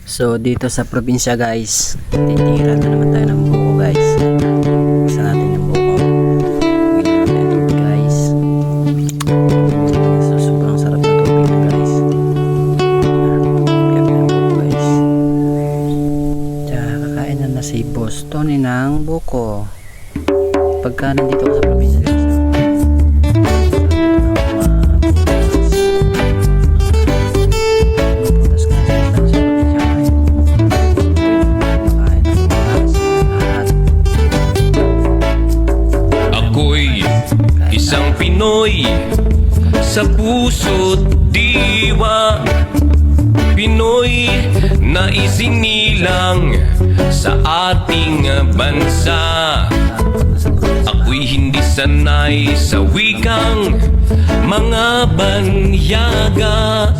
So dito sa probinsya guys, titira na naman tayo ng buko guys. Isa natin yung buko. Bigyan natin ito guys. So sobrang sarap na tubig na guys. Bigyan ng buko guys. Tsaka kakain na si Boss Tony ng buko. Pagka nandito ka sa probinsya guys, isang Pinoy sa puso't diwa, Pinoy na isinilang sa ating bansa. Ako'y hindi sanay sa wikang mga banyaga.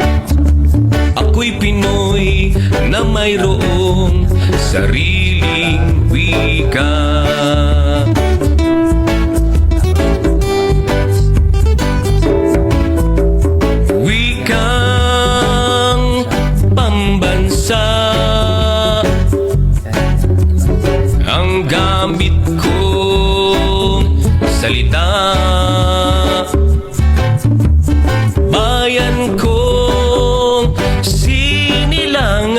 Ako'y Pinoy na mayroong sariling wika. Ang gamit kong salita, bayan kong sinilangan,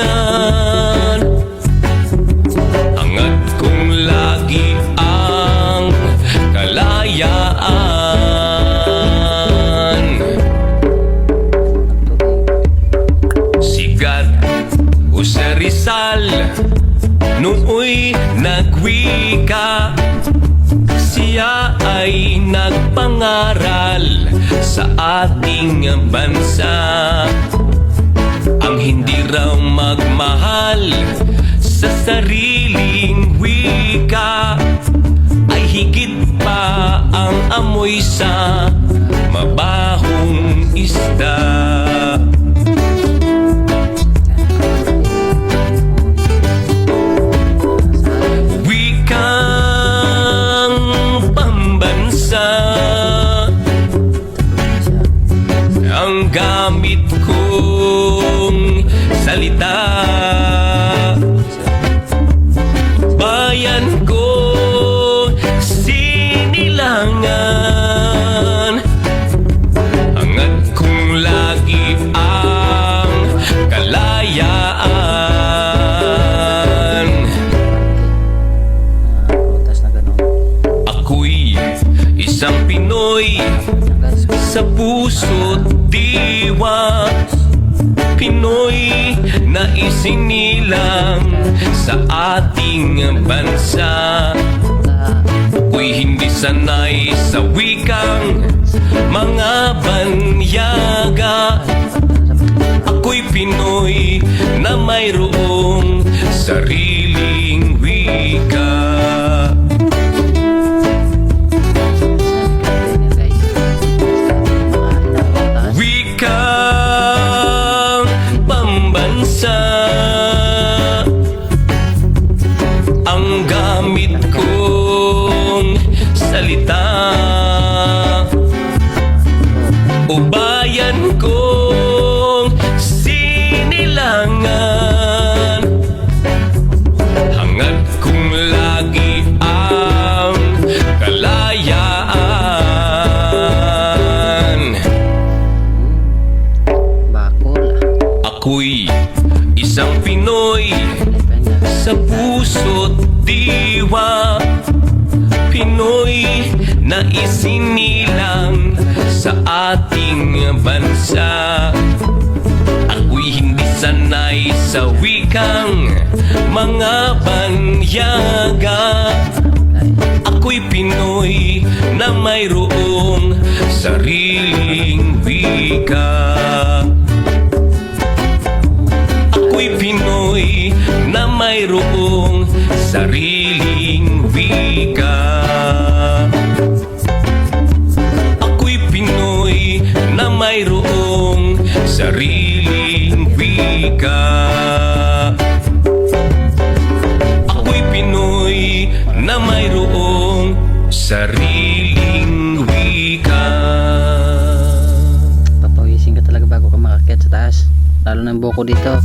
angat kong lagi ang kalayaan. Sigat o sa Rizal nooy nagwika, siya ay nagpangaral sa ating bansa. Ang hindi raw magmahal sa sariling wika ay higit pa ang amoy sa mabahong isda. Ang gamit kong salita, bayan kong sinilangan, angat kong lagi ang kalayaan. Ako'y isang Pinoy sa puso't diwa, Pinoy na isinilang sa ating bansa. Ako'y hindi sanay sa wikang mga banyaga. Ako'y Pinoy na mayroong sariling wika. Ang gamit kong salita, o bayan kong sinilangan, hangad kong lagi ang kalayaan. Ako'y isang Pinoy sa puso't diwa, Pinoy na isinilang sa ating bansa. Ako'y hindi sanay sa wikang mga banyaga. Ako'y Pinoy na mayroong sariling wika. Ako'y Pinoy na mayroong sariling wika. Ako'y Pinoy na mayroong sariling wika. Ako'y Pinoy na mayroong sariling wika. Papawisin ka talaga bago ka makaakyat sa taas. Lalo ng buko dito.